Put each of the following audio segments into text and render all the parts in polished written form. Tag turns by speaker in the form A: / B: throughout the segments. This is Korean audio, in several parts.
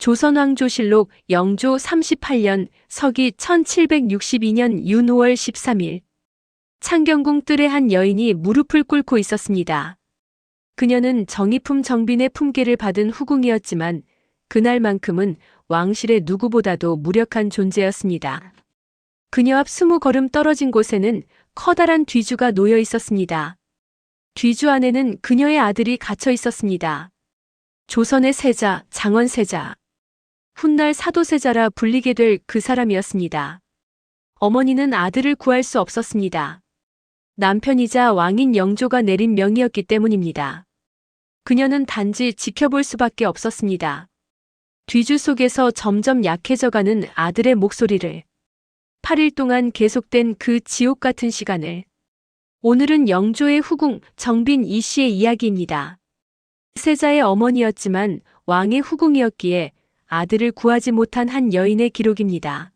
A: 조선왕조실록 영조 38년 서기 1762년 윤 5월 13일 창경궁 뜰에 한 여인이 무릎을 꿇고 있었습니다. 그녀는 정의품 정빈의 품계를 받은 후궁이었지만 그날만큼은 왕실의 누구보다도 무력한 존재였습니다. 그녀 앞 20걸음 떨어진 곳에는 커다란 뒤주가 놓여 있었습니다. 뒤주 안에는 그녀의 아들이 갇혀 있었습니다. 조선의 세자, 장원세자, 훗날 사도세자라 불리게 될 그 사람이었습니다. 어머니는 아들을 구할 수 없었습니다. 남편이자 왕인 영조가 내린 명이었기 때문입니다. 그녀는 단지 지켜볼 수밖에 없었습니다. 뒤주 속에서 점점 약해져가는 아들의 목소리를, 8일 동안 계속된 그 지옥 같은 시간을. 오늘은 영조의 후궁 정빈 이 씨의 이야기입니다. 세자의 어머니였지만 왕의 후궁이었기에 아들을 구하지 못한 한 여인의 기록입니다.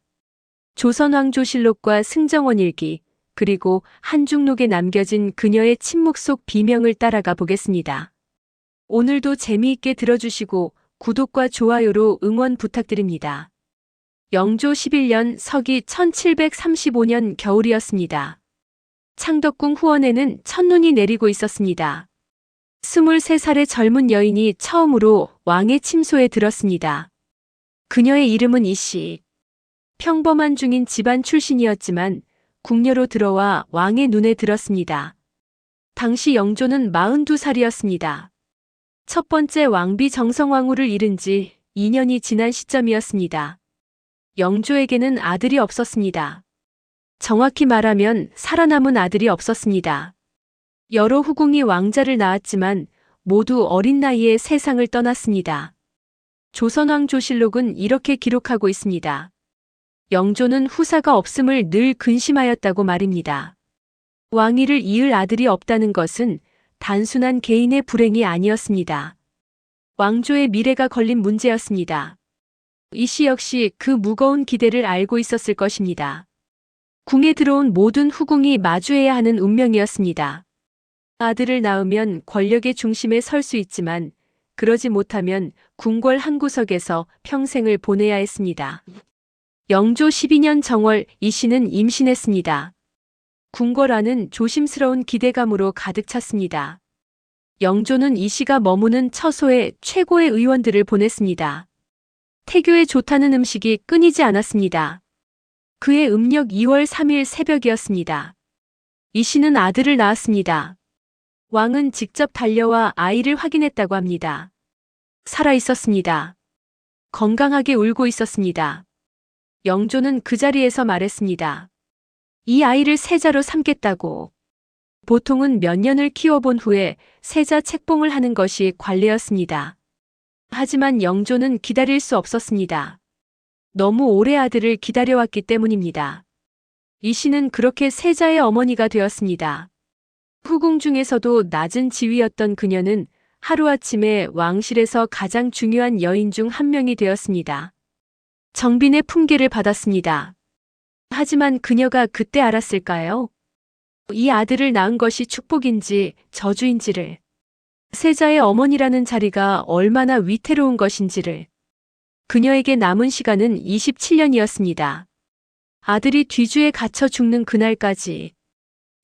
A: 조선왕조실록과 승정원일기, 그리고 한중록에 남겨진 그녀의 침묵 속 비명을 따라가 보겠습니다. 오늘도 재미있게 들어주시고 구독과 좋아요로 응원 부탁드립니다. 영조 11년 서기 1735년 겨울이었습니다. 창덕궁 후원에는 첫눈이 내리고 있었습니다. 23살의 젊은 여인이 처음으로 왕의 침소에 들었습니다. 그녀의 이름은 이씨. 평범한 중인 집안 출신이었지만 궁녀로 들어와 왕의 눈에 들었습니다. 당시 영조는 42살이었습니다. 첫 번째 왕비 정성왕후를 잃은 지 2년이 지난 시점이었습니다. 영조에게는 아들이 없었습니다. 정확히 말하면 살아남은 아들이 없었습니다. 여러 후궁이 왕자를 낳았지만 모두 어린 나이에 세상을 떠났습니다. 조선왕조실록은 이렇게 기록하고 있습니다. 영조는 후사가 없음을 늘 근심하였다고 말입니다. 왕위를 이을 아들이 없다는 것은 단순한 개인의 불행이 아니었습니다. 왕조의 미래가 걸린 문제였습니다. 이 씨 역시 그 무거운 기대를 알고 있었을 것입니다. 궁에 들어온 모든 후궁이 마주해야 하는 운명이었습니다. 아들을 낳으면 권력의 중심에 설 수 있지만 그러지 못하면 궁궐 한 구석에서 평생을 보내야 했습니다. 영조 12년 정월 이 씨는 임신했습니다. 궁궐 안은 조심스러운 기대감으로 가득 찼습니다. 영조는 이 씨가 머무는 처소에 최고의 의원들을 보냈습니다. 태교에 좋다는 음식이 끊이지 않았습니다. 그해 음력 2월 3일 새벽이었습니다. 이 씨는 아들을 낳았습니다. 왕은 직접 달려와 아이를 확인했다고 합니다. 살아 있었습니다. 건강하게 울고 있었습니다. 영조는 그 자리에서 말했습니다. 이 아이를 세자로 삼겠다고. 보통은 몇 년을 키워본 후에 세자 책봉을 하는 것이 관례였습니다. 하지만 영조는 기다릴 수 없었습니다. 너무 오래 아들을 기다려왔기 때문입니다. 이 씨는 그렇게 세자의 어머니가 되었습니다. 후궁 중에서도 낮은 지위였던 그녀는 하루아침에 왕실에서 가장 중요한 여인 중 한 명이 되었습니다. 정빈의 품계를 받았습니다. 하지만 그녀가 그때 알았을까요? 이 아들을 낳은 것이 축복인지 저주인지를, 세자의 어머니라는 자리가 얼마나 위태로운 것인지를. 그녀에게 남은 시간은 27년이었습니다. 아들이 뒤주에 갇혀 죽는 그날까지.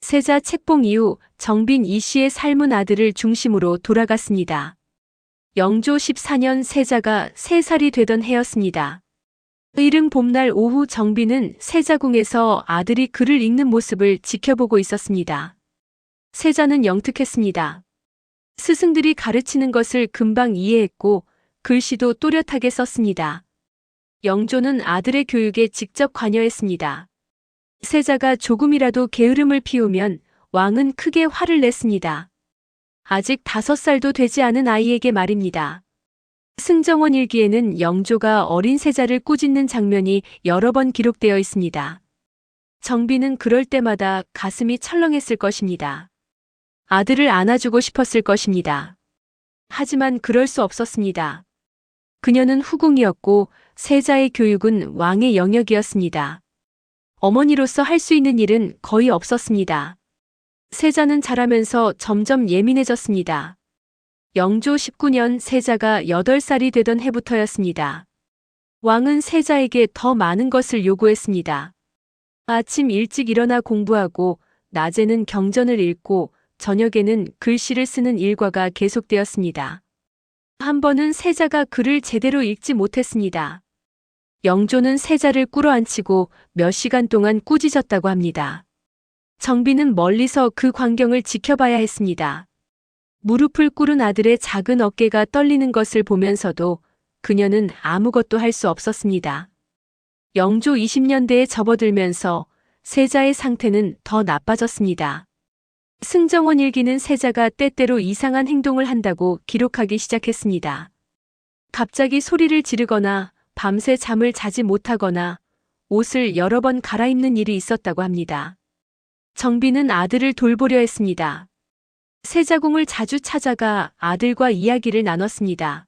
A: 세자 책봉 이후 정빈 이 씨의 삶은 아들을 중심으로 돌아갔습니다. 영조 14년 세자가 3살이 되던 해였습니다. 이른 봄날 오후 정빈은 세자궁에서 아들이 글을 읽는 모습을 지켜보고 있었습니다. 세자는 영특했습니다. 스승들이 가르치는 것을 금방 이해했고 글씨도 또렷하게 썼습니다. 영조는 아들의 교육에 직접 관여했습니다. 세자가 조금이라도 게으름을 피우면 왕은 크게 화를 냈습니다. 아직 5살도 되지 않은 아이에게 말입니다. 승정원 일기에는 영조가 어린 세자를 꾸짖는 장면이 여러 번 기록되어 있습니다. 정빈은 그럴 때마다 가슴이 철렁했을 것입니다. 아들을 안아주고 싶었을 것입니다. 하지만 그럴 수 없었습니다. 그녀는 후궁이었고 세자의 교육은 왕의 영역이었습니다. 어머니로서 할 수 있는 일은 거의 없었습니다. 세자는 자라면서 점점 예민해졌습니다. 영조 19년 세자가 8살이 되던 해부터였습니다. 왕은 세자에게 더 많은 것을 요구했습니다. 아침 일찍 일어나 공부하고 낮에는 경전을 읽고 저녁에는 글씨를 쓰는 일과가 계속되었습니다. 한 번은 세자가 글을 제대로 읽지 못했습니다. 영조는 세자를 꿇어앉히고 몇 시간 동안 꾸짖었다고 합니다. 정비는 멀리서 그 광경을 지켜봐야 했습니다. 무릎을 꿇은 아들의 작은 어깨가 떨리는 것을 보면서도 그녀는 아무것도 할 수 없었습니다. 영조 20년대에 접어들면서 세자의 상태는 더 나빠졌습니다. 승정원 일기는 세자가 때때로 이상한 행동을 한다고 기록하기 시작했습니다. 갑자기 소리를 지르거나 밤새 잠을 자지 못하거나 옷을 여러 번 갈아입는 일이 있었다고 합니다. 정비는 아들을 돌보려 했습니다. 세자궁을 자주 찾아가 아들과 이야기를 나눴습니다.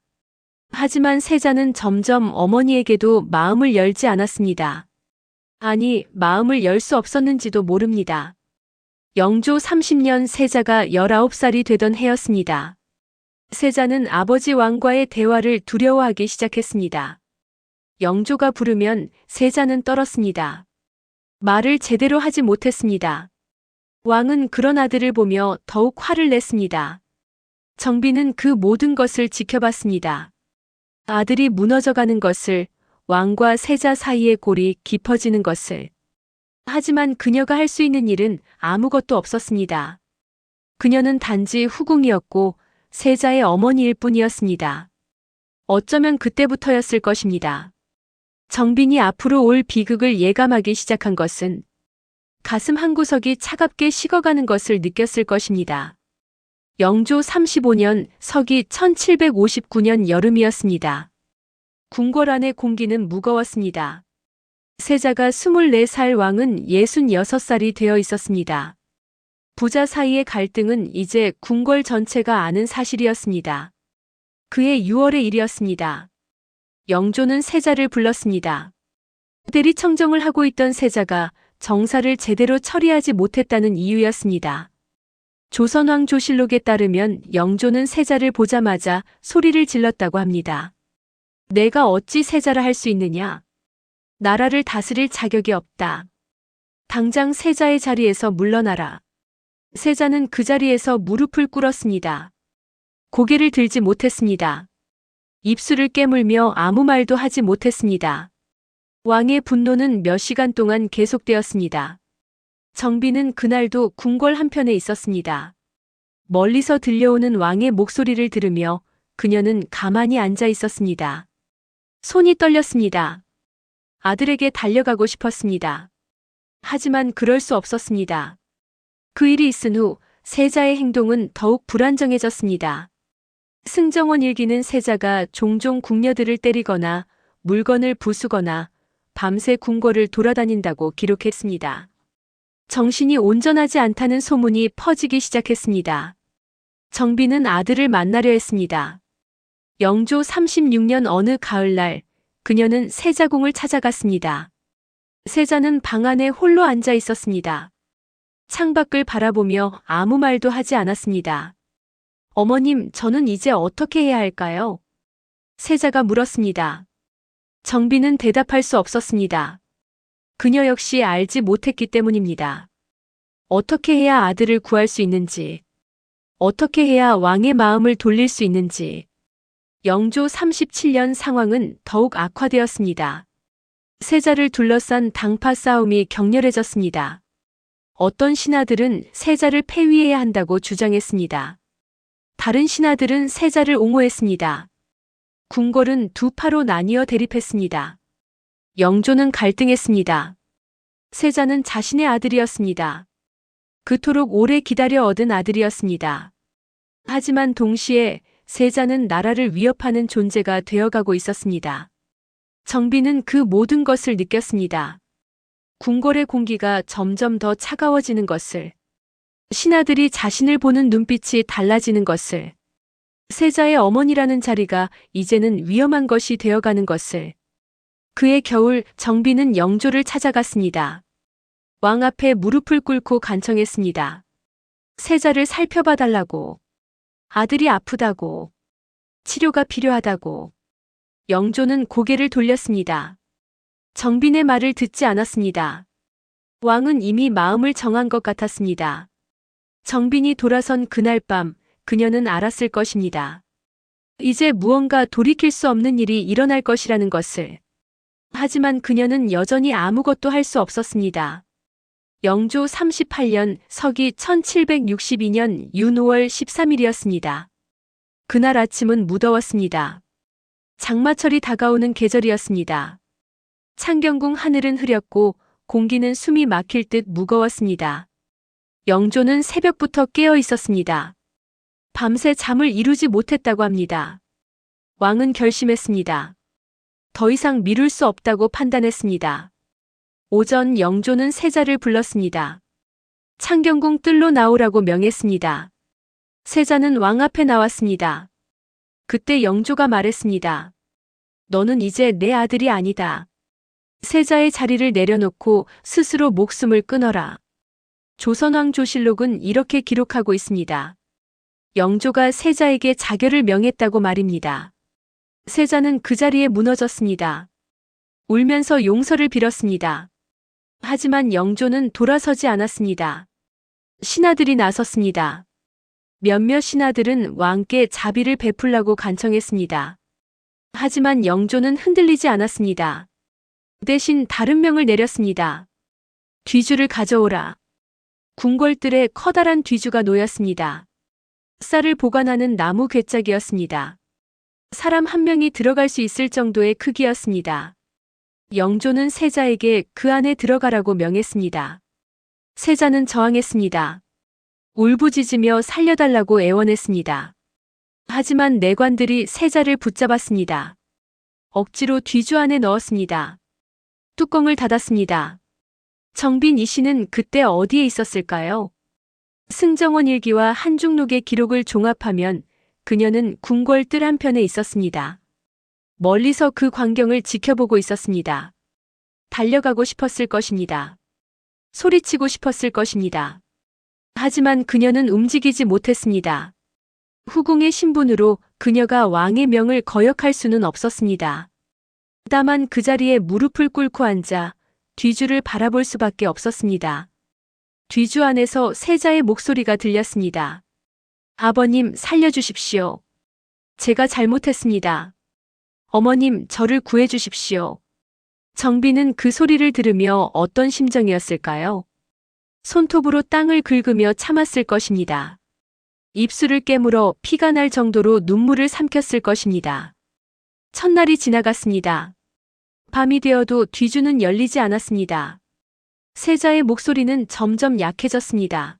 A: 하지만 세자는 점점 어머니에게도 마음을 열지 않았습니다. 아니, 마음을 열 수 없었는지도 모릅니다. 영조 30년 세자가 19살이 되던 해였습니다. 세자는 아버지 왕과의 대화를 두려워하기 시작했습니다. 영조가 부르면 세자는 떨었습니다. 말을 제대로 하지 못했습니다. 왕은 그런 아들을 보며 더욱 화를 냈습니다. 정비는 그 모든 것을 지켜봤습니다. 아들이 무너져가는 것을, 왕과 세자 사이의 골이 깊어지는 것을. 하지만 그녀가 할 수 있는 일은 아무것도 없었습니다. 그녀는 단지 후궁이었고 세자의 어머니일 뿐이었습니다. 어쩌면 그때부터였을 것입니다. 정빈이 앞으로 올 비극을 예감하기 시작한 것은 가슴 한구석이 차갑게 식어가는 것을 느꼈을 것입니다. 영조 35년 서기 1759년 여름이었습니다. 궁궐 안의 공기는 무거웠습니다. 세자가 24살, 왕은 66살이 되어 있었습니다. 부자 사이의 갈등은 이제 궁궐 전체가 아는 사실이었습니다. 그해 6월의 일이었습니다. 영조는 세자를 불렀습니다. 대리청정을 하고 있던 세자가 정사를 제대로 처리하지 못했다는 이유였습니다. 조선왕조실록에 따르면 영조는 세자를 보자마자 소리를 질렀다고 합니다. 내가 어찌 세자라 할 수 있느냐? 나라를 다스릴 자격이 없다. 당장 세자의 자리에서 물러나라. 세자는 그 자리에서 무릎을 꿇었습니다. 고개를 들지 못했습니다. 입술을 깨물며 아무 말도 하지 못했습니다. 왕의 분노는 몇 시간 동안 계속되었습니다. 정비는 그날도 궁궐 한편에 있었습니다. 멀리서 들려오는 왕의 목소리를 들으며 그녀는 가만히 앉아 있었습니다. 손이 떨렸습니다. 아들에게 달려가고 싶었습니다. 하지만 그럴 수 없었습니다. 그 일이 있은 후 세자의 행동은 더욱 불안정해졌습니다. 승정원 일기는 세자가 종종 궁녀들을 때리거나 물건을 부수거나 밤새 궁궐을 돌아다닌다고 기록했습니다. 정신이 온전하지 않다는 소문이 퍼지기 시작했습니다. 정비는 아들을 만나려 했습니다. 영조 36년 어느 가을날 그녀는 세자궁을 찾아갔습니다. 세자는 방 안에 홀로 앉아 있었습니다. 창밖을 바라보며 아무 말도 하지 않았습니다. 어머님, 저는 이제 어떻게 해야 할까요? 세자가 물었습니다. 정비는 대답할 수 없었습니다. 그녀 역시 알지 못했기 때문입니다. 어떻게 해야 아들을 구할 수 있는지, 어떻게 해야 왕의 마음을 돌릴 수 있는지. 영조 37년 상황은 더욱 악화되었습니다. 세자를 둘러싼 당파 싸움이 격렬해졌습니다. 어떤 신하들은 세자를 폐위해야 한다고 주장했습니다. 다른 신하들은 세자를 옹호했습니다. 궁궐은 두 파로 나뉘어 대립했습니다. 영조는 갈등했습니다. 세자는 자신의 아들이었습니다. 그토록 오래 기다려 얻은 아들이었습니다. 하지만 동시에 세자는 나라를 위협하는 존재가 되어가고 있었습니다. 정비는 그 모든 것을 느꼈습니다. 궁궐의 공기가 점점 더 차가워지는 것을, 신하들이 자신을 보는 눈빛이 달라지는 것을, 세자의 어머니라는 자리가 이제는 위험한 것이 되어가는 것을. 그해 겨울 정비는 영조를 찾아갔습니다. 왕 앞에 무릎을 꿇고 간청했습니다. 세자를 살펴봐 달라고. 아들이 아프다고. 치료가 필요하다고. 영조는 고개를 돌렸습니다. 정빈의 말을 듣지 않았습니다. 왕은 이미 마음을 정한 것 같았습니다. 정빈이 돌아선 그날 밤 그녀는 알았을 것입니다. 이제 무언가 돌이킬 수 없는 일이 일어날 것이라는 것을. 하지만 그녀는 여전히 아무것도 할 수 없었습니다. 영조 38년 서기 1762년 윤 5월 13일이었습니다. 그날 아침은 무더웠습니다. 장마철이 다가오는 계절이었습니다. 창경궁 하늘은 흐렸고 공기는 숨이 막힐 듯 무거웠습니다. 영조는 새벽부터 깨어 있었습니다. 밤새 잠을 이루지 못했다고 합니다. 왕은 결심했습니다. 더 이상 미룰 수 없다고 판단했습니다. 오전 영조는 세자를 불렀습니다. 창경궁 뜰로 나오라고 명했습니다. 세자는 왕 앞에 나왔습니다. 그때 영조가 말했습니다. 너는 이제 내 아들이 아니다. 세자의 자리를 내려놓고 스스로 목숨을 끊어라. 조선왕조실록은 이렇게 기록하고 있습니다. 영조가 세자에게 자결을 명했다고 말입니다. 세자는 그 자리에 무너졌습니다. 울면서 용서를 빌었습니다. 하지만 영조는 돌아서지 않았습니다. 신하들이 나섰습니다. 몇몇 신하들은 왕께 자비를 베풀라고 간청했습니다. 하지만 영조는 흔들리지 않았습니다. 대신 다른 명을 내렸습니다. 뒤주를 가져오라. 궁궐들에 커다란 뒤주가 놓였습니다. 쌀을 보관하는 나무 괴짝이었습니다. 사람 한 명이 들어갈 수 있을 정도의 크기였습니다. 영조는 세자에게 그 안에 들어가라고 명했습니다. 세자는 저항했습니다. 울부짖으며 살려달라고 애원했습니다. 하지만 내관들이 세자를 붙잡았습니다. 억지로 뒤주 안에 넣었습니다. 뚜껑을 닫았습니다. 정빈 이 씨는 그때 어디에 있었을까요? 승정원 일기와 한중록의 기록을 종합하면 그녀는 궁궐 뜰 한편에 있었습니다. 멀리서 그 광경을 지켜보고 있었습니다. 달려가고 싶었을 것입니다. 소리치고 싶었을 것입니다. 하지만 그녀는 움직이지 못했습니다. 후궁의 신분으로 그녀가 왕의 명을 거역할 수는 없었습니다. 다만 그 자리에 무릎을 꿇고 앉아 뒤주를 바라볼 수밖에 없었습니다. 뒤주 안에서 세자의 목소리가 들렸습니다. 아버님, 살려주십시오. 제가 잘못했습니다. 어머님, 저를 구해주십시오. 정빈은 그 소리를 들으며 어떤 심정이었을까요? 손톱으로 땅을 긁으며 참았을 것입니다. 입술을 깨물어 피가 날 정도로 눈물을 삼켰을 것입니다. 첫날이 지나갔습니다. 밤이 되어도 뒤주는 열리지 않았습니다. 세자의 목소리는 점점 약해졌습니다.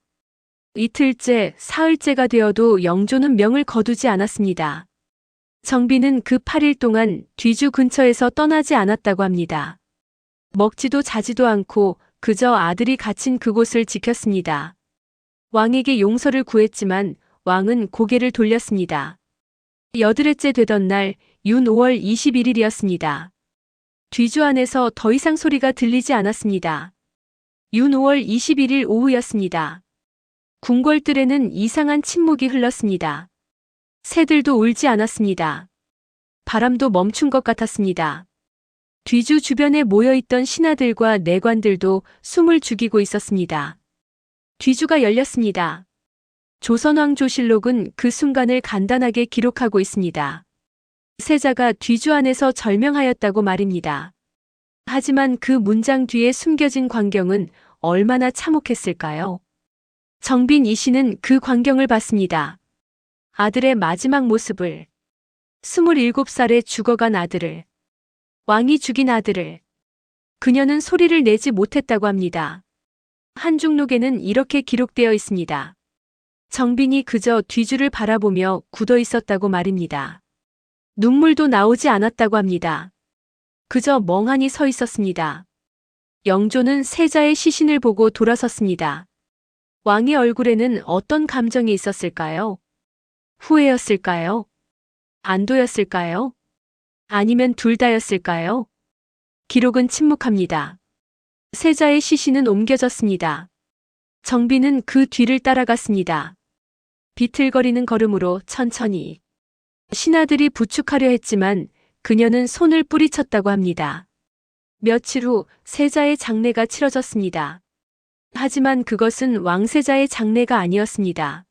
A: 이틀째, 사흘째가 되어도 영조는 명을 거두지 않았습니다. 정빈은 그 8일 동안 뒤주 근처에서 떠나지 않았다고 합니다. 먹지도 자지도 않고 그저 아들이 갇힌 그곳을 지켰습니다. 왕에게 용서를 구했지만 왕은 고개를 돌렸습니다. 여드레째 되던 날 윤 5월 21일이었습니다. 뒤주 안에서 더 이상 소리가 들리지 않았습니다. 윤 5월 21일 오후였습니다. 궁궐들에는 이상한 침묵이 흘렀습니다. 새들도 울지 않았습니다. 바람도 멈춘 것 같았습니다. 뒤주 주변에 모여있던 신하들과 내관들도 숨을 죽이고 있었습니다. 뒤주가 열렸습니다. 조선왕조실록은 그 순간을 간단하게 기록하고 있습니다. 세자가 뒤주 안에서 절명하였다고 말입니다. 하지만 그 문장 뒤에 숨겨진 광경은 얼마나 참혹했을까요? 정빈 이 씨는 그 광경을 봤습니다. 아들의 마지막 모습을, 27살에 죽어간 아들을, 왕이 죽인 아들을. 그녀는 소리를 내지 못했다고 합니다. 한중록에는 이렇게 기록되어 있습니다. 정빈이 그저 뒤주를 바라보며 굳어 있었다고 말입니다. 눈물도 나오지 않았다고 합니다. 그저 멍하니 서 있었습니다. 영조는 세자의 시신을 보고 돌아섰습니다. 왕의 얼굴에는 어떤 감정이 있었을까요? 후회였을까요? 안도였을까요? 아니면 둘 다였을까요? 기록은 침묵합니다. 세자의 시신은 옮겨졌습니다. 정빈은 그 뒤를 따라갔습니다. 비틀거리는 걸음으로 천천히. 신하들이 부축하려 했지만 그녀는 손을 뿌리쳤다고 합니다. 며칠 후 세자의 장례가 치러졌습니다. 하지만 그것은 왕세자의 장례가 아니었습니다.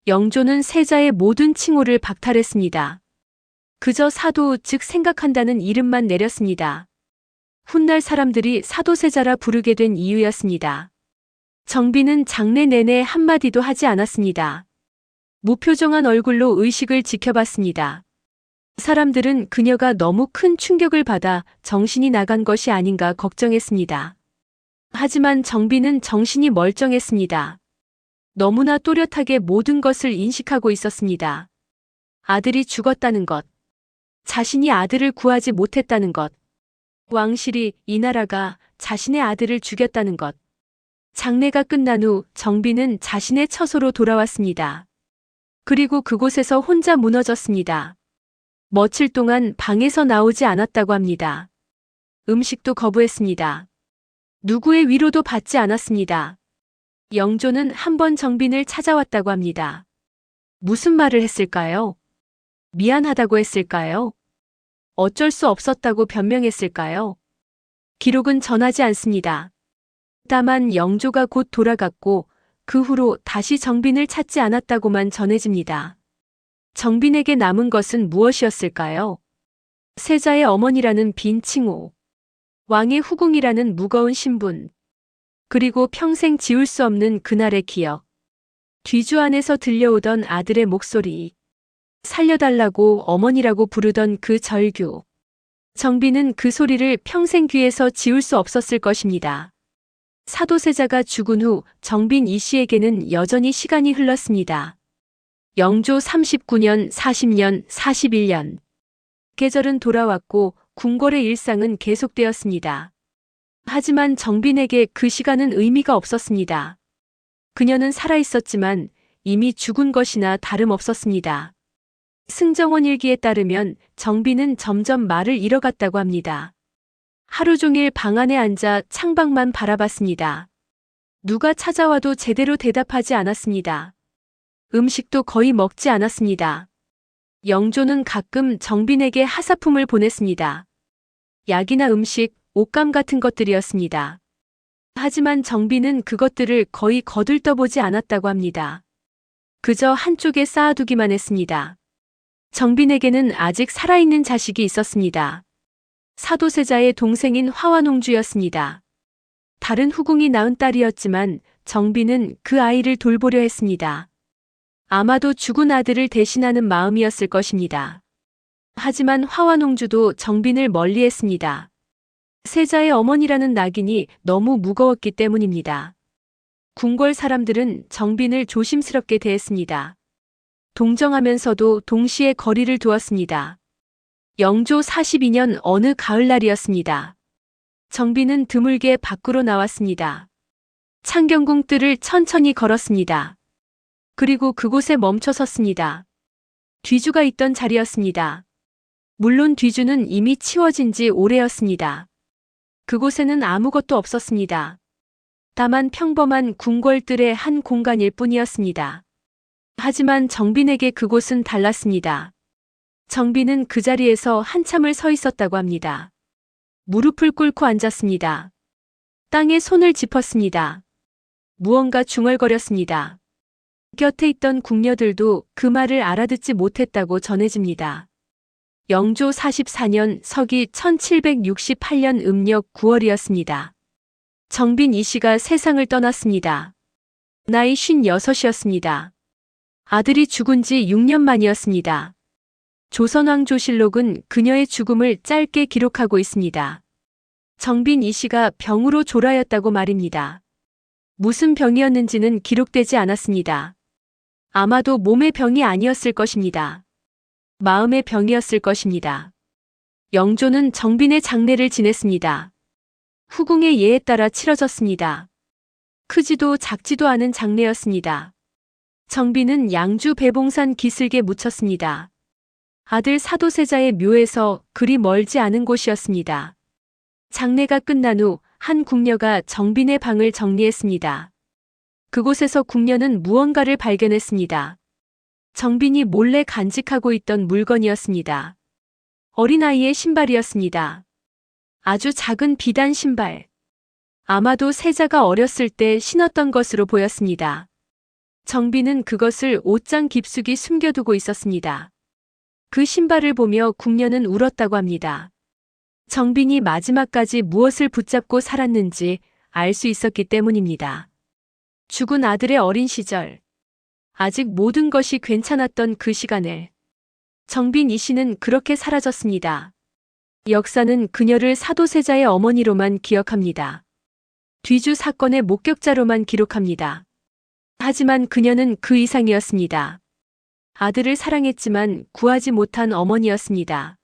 A: 영조는 세자의 모든 칭호를 박탈했습니다. 그저 사도 즉 생각한다는 이름만 내렸습니다. 훗날 사람들이 사도세자라 부르게 된 이유였습니다. 정비는 장례 내내 한마디도 하지 않았습니다. 무표정한 얼굴로 의식을 지켜봤습니다. 사람들은 그녀가 너무 큰 충격을 받아 정신이 나간 것이 아닌가 걱정했습니다. 하지만 정비는 정신이 멀쩡했습니다. 너무나 또렷하게 모든 것을 인식하고 있었습니다. 아들이 죽었다는 것, 자신이 아들을 구하지 못했다는 것, 왕실이 이 나라가 자신의 아들을 죽였다는 것. 장례가 끝난 후 정비는 자신의 처소로 돌아왔습니다. 그리고 그곳에서 혼자 무너졌습니다. 며칠 동안 방에서 나오지 않았다고 합니다. 음식도 거부했습니다. 누구의 위로도 받지 않았습니다. 영조는 한 번 정빈을 찾아왔다고 합니다. 무슨 말을 했을까요? 미안하다고 했을까요? 어쩔 수 없었다고 변명했을까요? 기록은 전하지 않습니다. 다만 영조가 곧 돌아갔고 그 후로 다시 정빈을 찾지 않았다고만 전해집니다. 정빈에게 남은 것은 무엇이었을까요? 세자의 어머니라는 빈 칭호, 왕의 후궁이라는 무거운 신분, 그리고 평생 지울 수 없는 그날의 기억. 뒤주 안에서 들려오던 아들의 목소리, 살려달라고 어머니라고 부르던 그 절규. 정비는 그 소리를 평생 귀에서 지울 수 없었을 것입니다. 사도세자가 죽은 후 정빈 이 씨에게는 여전히 시간이 흘렀습니다. 영조 39년, 40년, 41년. 계절은 돌아왔고 궁궐의 일상은 계속되었습니다. 하지만 정빈에게 그 시간은 의미가 없었습니다. 그녀는 살아있었지만 이미 죽은 것이나 다름없었습니다. 승정원 일기에 따르면 정빈은 점점 말을 잃어갔다고 합니다. 하루 종일 방 안에 앉아 창밖만 바라봤습니다. 누가 찾아와도 제대로 대답하지 않았습니다. 음식도 거의 먹지 않았습니다. 영조는 가끔 정빈에게 하사품을 보냈습니다. 약이나 음식, 옷감 같은 것들이었습니다. 하지만 정빈은 그것들을 거의 거들떠보지 않았다고 합니다. 그저 한쪽에 쌓아두기만 했습니다. 정빈에게는 아직 살아있는 자식이 있었습니다. 사도세자의 동생인 화완홍주였습니다. 다른 후궁이 낳은 딸이었지만 정빈은 그 아이를 돌보려 했습니다. 아마도 죽은 아들을 대신하는 마음이었을 것입니다. 하지만 화완홍주도 정빈을 멀리했습니다. 세자의 어머니라는 낙인이 너무 무거웠기 때문입니다. 궁궐 사람들은 정빈을 조심스럽게 대했습니다. 동정하면서도 동시에 거리를 두었습니다. 영조 42년 어느 가을날이었습니다. 정빈은 드물게 밖으로 나왔습니다. 창경궁 뜰을 천천히 걸었습니다. 그리고 그곳에 멈춰 섰습니다. 뒤주가 있던 자리였습니다. 물론 뒤주는 이미 치워진 지 오래였습니다. 그곳에는 아무것도 없었습니다. 다만 평범한 궁궐뜰의 한 공간일 뿐이었습니다. 하지만 정빈에게 그곳은 달랐습니다. 정빈은 그 자리에서 한참을 서 있었다고 합니다. 무릎을 꿇고 앉았습니다. 땅에 손을 짚었습니다. 무언가 중얼거렸습니다. 곁에 있던 궁녀들도 그 말을 알아듣지 못했다고 전해집니다. 영조 44년 서기 1768년 음력 9월이었습니다. 정빈 이 씨가 세상을 떠났습니다. 나이 56이었습니다. 아들이 죽은 지 6년 만이었습니다. 조선왕조실록은 그녀의 죽음을 짧게 기록하고 있습니다. 정빈 이 씨가 병으로 졸하였다고 말입니다. 무슨 병이었는지는 기록되지 않았습니다. 아마도 몸의 병이 아니었을 것입니다. 마음의 병이었을 것입니다. 영조는 정빈의 장례를 지냈습니다. 후궁의 예에 따라 치러졌습니다. 크지도 작지도 않은 장례였습니다. 정빈은 양주 배봉산 기슭에 묻혔습니다. 아들 사도세자의 묘에서 그리 멀지 않은 곳이었습니다. 장례가 끝난 후 한 궁녀가 정빈의 방을 정리했습니다. 그곳에서 궁녀는 무언가를 발견했습니다. 정빈이 몰래 간직하고 있던 물건이었습니다. 어린아이의 신발이었습니다. 아주 작은 비단 신발. 아마도 세자가 어렸을 때 신었던 것으로 보였습니다. 정빈은 그것을 옷장 깊숙이 숨겨두고 있었습니다. 그 신발을 보며 궁녀는 울었다고 합니다. 정빈이 마지막까지 무엇을 붙잡고 살았는지 알 수 있었기 때문입니다. 죽은 아들의 어린 시절, 아직 모든 것이 괜찮았던 그 시간을 정빈 이 씨는 그렇게 사라졌습니다. 역사는 그녀를 사도세자의 어머니로만 기억합니다. 뒤주 사건의 목격자로만 기록합니다. 하지만 그녀는 그 이상이었습니다. 아들을 사랑했지만 구하지 못한 어머니였습니다.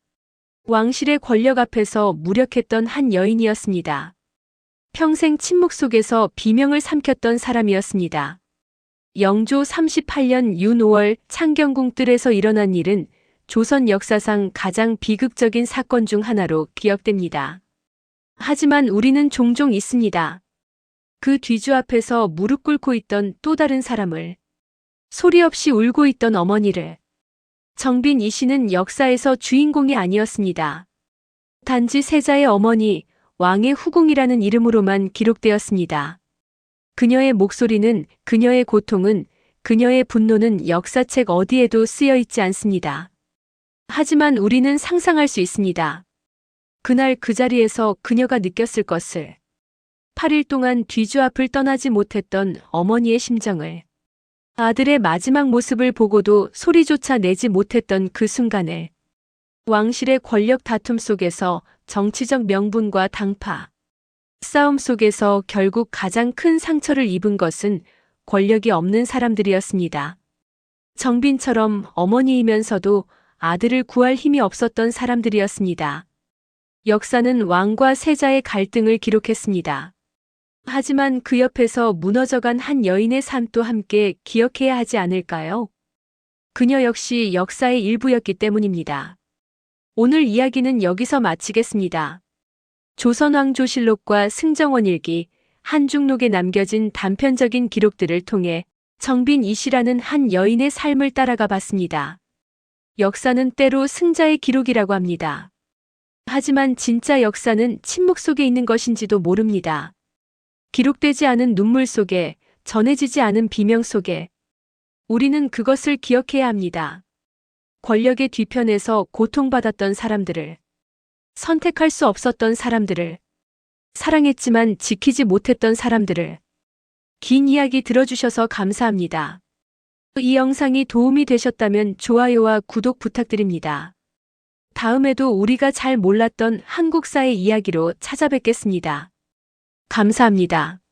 A: 왕실의 권력 앞에서 무력했던 한 여인이었습니다. 평생 침묵 속에서 비명을 삼켰던 사람이었습니다. 영조 38년 윤 5월 창경궁 뜰에서 일어난 일은 조선 역사상 가장 비극적인 사건 중 하나로 기억됩니다. 하지만 우리는 종종 있습니다. 그 뒤주 앞에서 무릎 꿇고 있던 또 다른 사람을, 소리 없이 울고 있던 어머니를. 정빈 이 씨는 역사에서 주인공이 아니었습니다. 단지 세자의 어머니, 왕의 후궁이라는 이름으로만 기록되었습니다. 그녀의 목소리는, 그녀의 고통은, 그녀의 분노는 역사책 어디에도 쓰여 있지 않습니다. 하지만 우리는 상상할 수 있습니다. 그날 그 자리에서 그녀가 느꼈을 것을. 8일 동안 뒤주 앞을 떠나지 못했던 어머니의 심정을. 아들의 마지막 모습을 보고도 소리조차 내지 못했던 그 순간을. 왕실의 권력 다툼 속에서 정치적 명분과 당파, 싸움 속에서 결국 가장 큰 상처를 입은 것은 권력이 없는 사람들이었습니다. 정빈처럼 어머니이면서도 아들을 구할 힘이 없었던 사람들이었습니다. 역사는 왕과 세자의 갈등을 기록했습니다. 하지만 그 옆에서 무너져간 한 여인의 삶도 함께 기억해야 하지 않을까요? 그녀 역시 역사의 일부였기 때문입니다. 오늘 이야기는 여기서 마치겠습니다. 조선왕조실록과 승정원일기, 한중록에 남겨진 단편적인 기록들을 통해 정빈 이 씨라는 한 여인의 삶을 따라가 봤습니다. 역사는 때로 승자의 기록이라고 합니다. 하지만 진짜 역사는 침묵 속에 있는 것인지도 모릅니다. 기록되지 않은 눈물 속에, 전해지지 않은 비명 속에 우리는 그것을 기억해야 합니다. 권력의 뒤편에서 고통받았던 사람들을, 선택할 수 없었던 사람들을, 사랑했지만 지키지 못했던 사람들을. 긴 이야기 들어주셔서 감사합니다. 이 영상이 도움이 되셨다면 좋아요와 구독 부탁드립니다. 다음에도 우리가 잘 몰랐던 한국사의 이야기로 찾아뵙겠습니다. 감사합니다.